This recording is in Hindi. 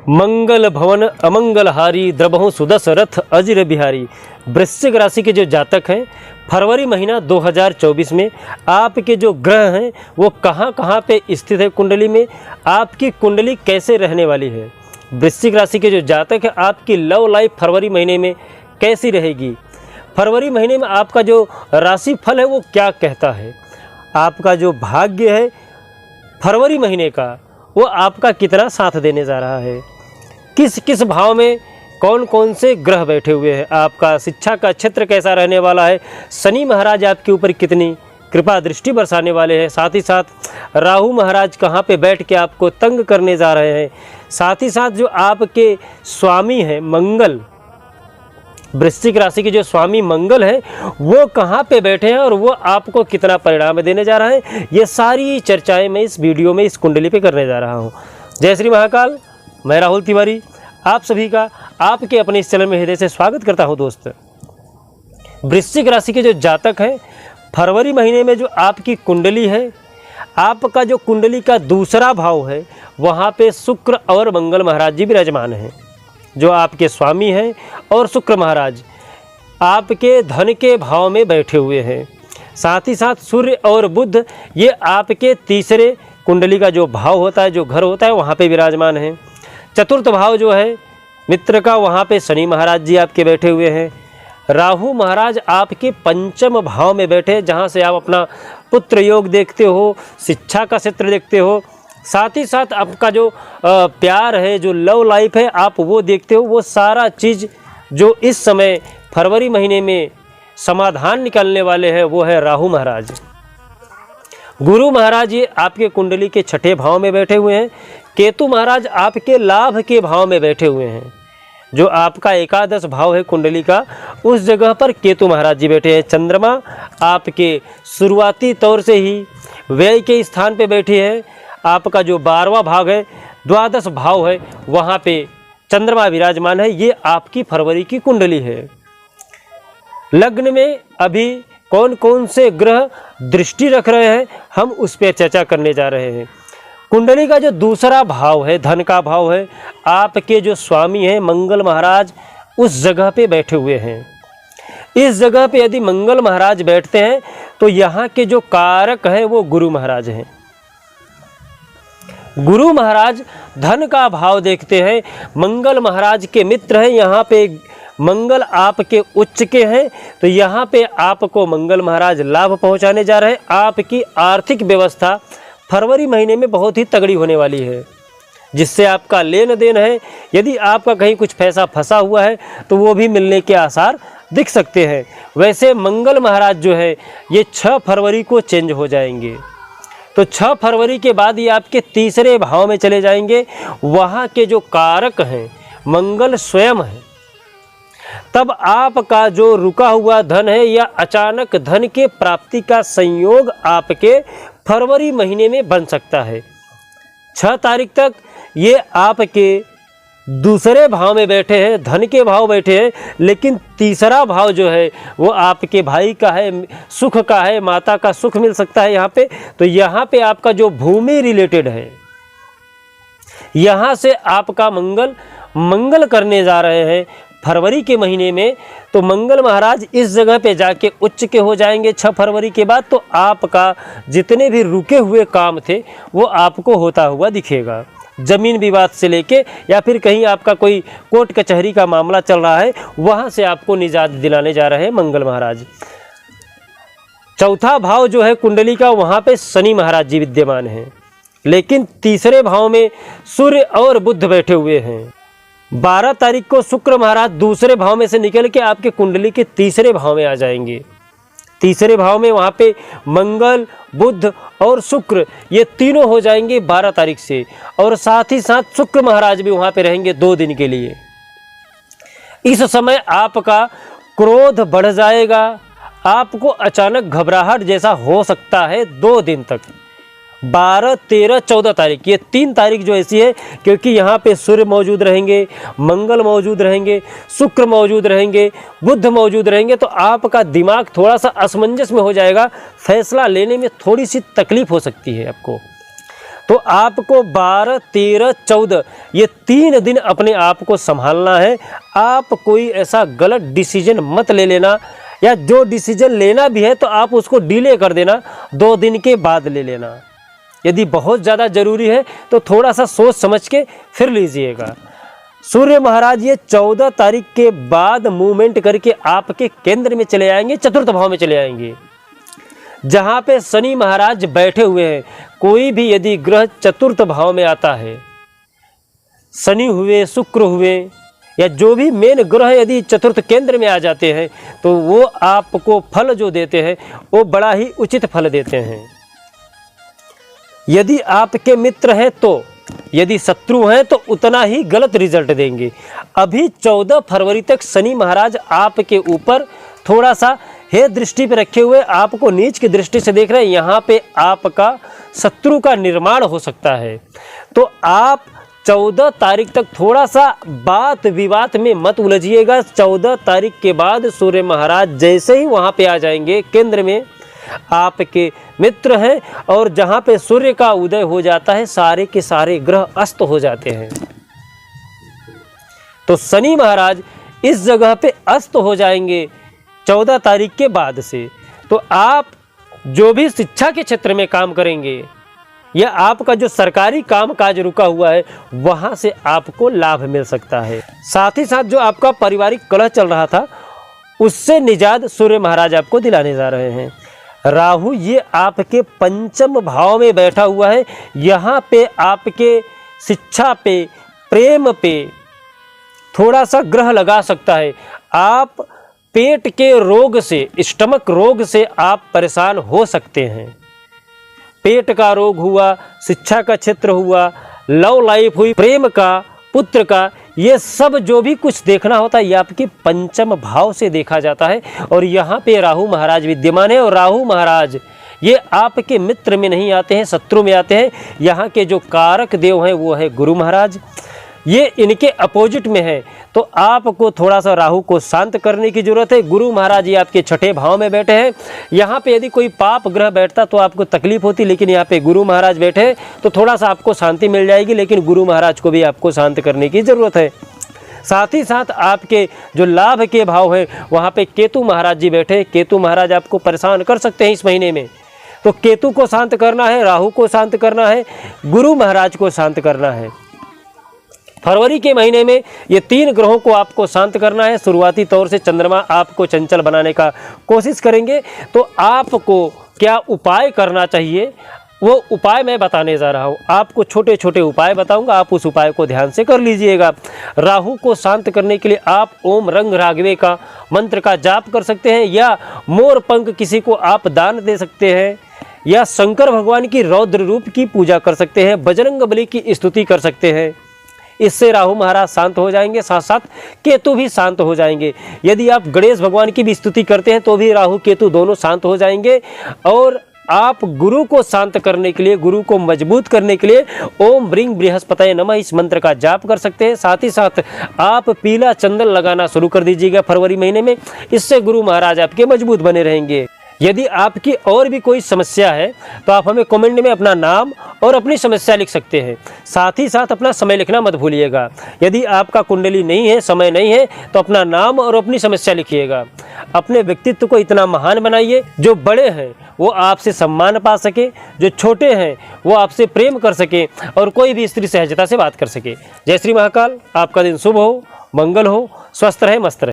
मंगल भवन अमंगलहारी द्रबहु सुदशरथ अजिर बिहारी। वृश्चिक राशि के जो जातक हैं, फरवरी महीना 2024 में आपके जो ग्रह हैं वो कहाँ कहाँ पे स्थित है कुंडली में, आपकी कुंडली कैसे रहने वाली है। वृश्चिक राशि के जो जातक है, आपकी लव लाइफ फरवरी महीने में कैसी रहेगी। फरवरी महीने में आपका जो राशि फल है वो क्या कहता है। आपका जो भाग्य है फरवरी महीने का वो आपका कितना साथ देने जा रहा है। किस किस भाव में कौन कौन से ग्रह बैठे हुए हैं। आपका शिक्षा का क्षेत्र कैसा रहने वाला है। शनि महाराज आपके ऊपर कितनी कृपा दृष्टि बरसाने वाले हैं। साथ ही साथ राहु महाराज कहाँ पे बैठ के आपको तंग करने जा रहे हैं। साथ ही साथ जो आपके स्वामी हैं मंगल, वृश्चिक राशि के जो स्वामी मंगल है वो कहाँ पे बैठे हैं और वो आपको कितना परिणाम देने जा रहा है। ये सारी चर्चाएं मैं इस वीडियो में इस कुंडली पे करने जा रहा हूँ। जय श्री महाकाल। मैं राहुल तिवारी आप सभी का आपके अपने इस चैनल में हृदय से स्वागत करता हूँ। दोस्त, वृश्चिक राशि के जो जातक हैं, फरवरी महीने में जो आपकी कुंडली है, आपका जो कुंडली का दूसरा भाव है वहाँ पे शुक्र और मंगल महाराज जी विराजमान हैं, जो आपके स्वामी हैं। और शुक्र महाराज आपके धन के भाव में बैठे हुए हैं। साथ ही साथ सूर्य और बुध ये आपके तीसरे कुंडली का जो भाव होता है, जो घर होता है, वहाँ पे विराजमान हैं। चतुर्थ भाव जो है मित्र का, वहाँ पे शनि महाराज जी आपके बैठे हुए हैं। राहु महाराज आपके पंचम भाव में बैठे, जहाँ से आप अपना पुत्र योग देखते हो, शिक्षा का क्षेत्र देखते हो। साथ ही साथ आपका जो प्यार है, जो लव लाइफ है, आप वो देखते हो। वो सारा चीज़ जो इस समय फरवरी महीने में समाधान निकालने वाले हैं वो है राहु महाराज। गुरु महाराज ये आपके कुंडली के छठे भाव में बैठे हुए हैं। केतु महाराज आपके लाभ के भाव में बैठे हुए हैं। जो आपका एकादश भाव है कुंडली का, उस जगह पर केतु महाराज जी बैठे हैं। चंद्रमा आपके शुरुआती तौर से ही व्यय के स्थान पे बैठे हैं। आपका जो 12वां भाग है, द्वादश भाव है, वहाँ पे चंद्रमा विराजमान है। ये आपकी फरवरी की कुंडली है। लग्न में अभी कौन कौन से ग्रह दृष्टि रख रहे हैं, हम उस पर चर्चा करने जा रहे हैं। कुंडली का जो दूसरा भाव है, धन का भाव है, आपके जो स्वामी हैं मंगल महाराज उस जगह पे बैठे हुए हैं। इस जगह पे यदि मंगल महाराज बैठते हैं तो यहाँ के जो कारक हैं वो गुरु महाराज हैं। गुरु महाराज धन का भाव देखते हैं। मंगल महाराज के मित्र हैं। यहाँ पे मंगल आपके उच्च के हैं, तो यहाँ पे आपको मंगल महाराज लाभ पहुँचाने जा रहे हैं। आपकी आर्थिक व्यवस्था फरवरी महीने में बहुत ही तगड़ी होने वाली है, जिससे आपका लेन देन है, यदि आपका कहीं कुछ पैसा फंसा हुआ है तो वो भी मिलने के आसार दिख सकते हैं। वैसे मंगल महाराज जो है ये 6 फरवरी को चेंज हो जाएंगे, तो 6 फरवरी के बाद ये आपके तीसरे भाव में चले जाएंगे। वहाँ के जो कारक हैं मंगल स्वयं है। तब आपका जो रुका हुआ धन है या अचानक धन के प्राप्ति का संयोग आपके फरवरी महीने में बन सकता है। 6 तारीख तक ये आपके दूसरे भाव में बैठे हैं, धन के भाव बैठे हैं, लेकिन तीसरा भाव जो है वो आपके भाई का है, सुख का है, माता का सुख मिल सकता है यहाँ पे। तो यहाँ पे आपका जो भूमि रिलेटेड है, यहाँ से आपका मंगल करने जा रहे हैं फरवरी के महीने में। तो मंगल महाराज इस जगह पे जाके उच्च के हो जाएंगे 6 फरवरी के बाद। तो आपका जितने भी रुके हुए काम थे वो आपको होता हुआ दिखेगा। जमीन विवाद से लेके या फिर कहीं आपका कोई कोर्ट कचहरी का मामला चल रहा है, वहाँ से आपको निजात दिलाने जा रहे हैं मंगल महाराज। चौथा भाव जो है कुंडली का, वहाँ पे शनि महाराज जी विद्यमान हैं, लेकिन तीसरे भाव में सूर्य और बुध बैठे हुए हैं। 12 तारीख को शुक्र महाराज दूसरे भाव में से निकल के आपके कुंडली के तीसरे भाव में आ जाएंगे। तीसरे भाव में वहाँ पे मंगल, बुध और शुक्र ये तीनों हो जाएंगे 12 तारीख से। और साथ ही साथ शुक्र महाराज भी वहाँ पे रहेंगे 2 दिन के लिए। इस समय आपका क्रोध बढ़ जाएगा, आपको अचानक घबराहट जैसा हो सकता है 2 दिन तक। 12, 13, 14 तारीख, ये 3 तारीख जो ऐसी है, क्योंकि यहाँ पे सूर्य मौजूद रहेंगे, मंगल मौजूद रहेंगे, शुक्र मौजूद रहेंगे, बुध मौजूद रहेंगे, तो आपका दिमाग थोड़ा सा असमंजस में हो जाएगा। फैसला लेने में थोड़ी सी तकलीफ हो सकती है आपको। तो आपको 12, 13, 14 ये 3 दिन अपने आप को संभालना है। आप कोई ऐसा गलत डिसीजन मत ले लेना, या जो डिसीजन लेना भी है तो आप उसको डिले कर देना, 2 दिन के बाद ले लेना। यदि बहुत ज़्यादा ज़रूरी है तो थोड़ा सा सोच समझ के फिर लीजिएगा। सूर्य महाराज ये 14 तारीख के बाद मूवमेंट करके आपके केंद्र में चले आएंगे, चतुर्थ भाव में चले आएंगे, जहाँ पे शनि महाराज बैठे हुए हैं। कोई भी यदि ग्रह चतुर्थ भाव में आता है, शनि हुए, शुक्र हुए, या जो भी मेन ग्रह यदि चतुर्थ केंद्र में आ जाते हैं तो वो आपको फल जो देते हैं वो बड़ा ही उचित फल देते हैं। यदि आपके मित्र हैं तो, यदि शत्रु हैं तो उतना ही गलत रिजल्ट देंगे। अभी 14 फरवरी तक शनि महाराज आपके ऊपर थोड़ा सा हे दृष्टि पे रखे हुए आपको नीच की दृष्टि से देख रहे हैं। यहाँ पे आपका शत्रु का निर्माण हो सकता है। तो आप 14 तारीख तक थोड़ा सा बात विवाद में मत उलझिएगा। 14 तारीख के बाद सूर्य महाराज जैसे ही वहाँ पे आ जाएंगे केंद्र में, आपके मित्र हैं, और जहाँ पे सूर्य का उदय हो जाता है सारे के सारे ग्रह अस्त हो जाते हैं। तो शनि महाराज इस जगह पे अस्त हो जाएंगे 14 तारीख के बाद से। तो आप जो भी शिक्षा के क्षेत्र में काम करेंगे या आपका जो सरकारी काम काज रुका हुआ है वहाँ से आपको लाभ मिल सकता है। साथ ही साथ जो आपका पारिवारिक कलह चल रहा था उससे निजात सूर्य महाराज आपको दिलाने जा रहे हैं। राहु ये आपके पंचम भाव में बैठा हुआ है। यहाँ पे आपके शिक्षा पे, प्रेम पे थोड़ा सा ग्रह लगा सकता है। आप पेट के रोग से, स्टमक रोग से आप परेशान हो सकते हैं। पेट का रोग हुआ, शिक्षा का क्षेत्र हुआ, लव लाइफ हुई, प्रेम का, पुत्र का, ये सब जो भी कुछ देखना होता है ये आपके पंचम भाव से देखा जाता है। और यहाँ पे राहु महाराज विद्यमान है। और राहु महाराज ये आपके मित्र में नहीं आते हैं, शत्रु में आते हैं। यहाँ के जो कारक देव हैं वो है गुरु महाराज, ये इनके अपोजिट में है। तो आपको थोड़ा सा राहु को शांत करने की जरूरत है। गुरु महाराज ये आपके छठे भाव में बैठे हैं। यहाँ पे यदि कोई पाप ग्रह बैठता तो आपको तकलीफ होती, लेकिन यहाँ पे गुरु महाराज बैठे हैं तो थोड़ा सा आपको शांति मिल जाएगी। लेकिन गुरु महाराज को भी आपको शांत करने की ज़रूरत है। साथ ही साथ आपके जो लाभ के भाव है वहाँ पे केतु महाराज जी बैठे। केतु महाराज आपको परेशान कर सकते हैं इस महीने में। तो केतु को शांत करना है, राहु को शांत करना है, गुरु महाराज को शांत करना है। फरवरी के महीने में ये 3 ग्रहों को आपको शांत करना है। शुरुआती तौर से चंद्रमा आपको चंचल बनाने का कोशिश करेंगे। तो आपको क्या उपाय करना चाहिए वो उपाय मैं बताने जा रहा हूँ। आपको छोटे छोटे उपाय बताऊंगा, आप उस उपाय को ध्यान से कर लीजिएगा। राहु को शांत करने के लिए आप ओम रंग राघवे का मंत्र का जाप कर सकते हैं, या मोर पंख किसी को आप दान दे सकते हैं, या शंकर भगवान की रौद्र रूप की पूजा कर सकते हैं, बजरंग बली की स्तुति कर सकते हैं। इससे राहु महाराज शांत हो जाएंगे, साथ साथ केतु भी शांत हो जाएंगे। यदि आप गणेश भगवान की भी स्तुति करते हैं तो भी राहु केतु दोनों शांत हो जाएंगे। और आप गुरु को शांत करने के लिए, गुरु को मजबूत करने के लिए ओम ब्रिंग बृहस्पतये नमः इस मंत्र का जाप कर सकते हैं। साथ ही साथ आप पीला चंदन लगाना शुरू कर दीजिएगा फरवरी महीने में। इससे गुरु महाराज आपके मजबूत बने रहेंगे। यदि आपकी और भी कोई समस्या है तो आप हमें कमेंट में अपना नाम और अपनी समस्या लिख सकते हैं। साथ ही साथ अपना समय लिखना मत भूलिएगा। यदि आपका कुंडली नहीं है, समय नहीं है, तो अपना नाम और अपनी समस्या लिखिएगा। अपने व्यक्तित्व को इतना महान बनाइए, जो बड़े हैं वो आपसे सम्मान पा सके, जो छोटे हैं वो आपसे प्रेम कर सके, और कोई भी स्त्री सहजता से बात कर सके। जय श्री महाकाल। आपका दिन शुभ हो, मंगल हो, स्वस्थ रहे, मस्त रहे।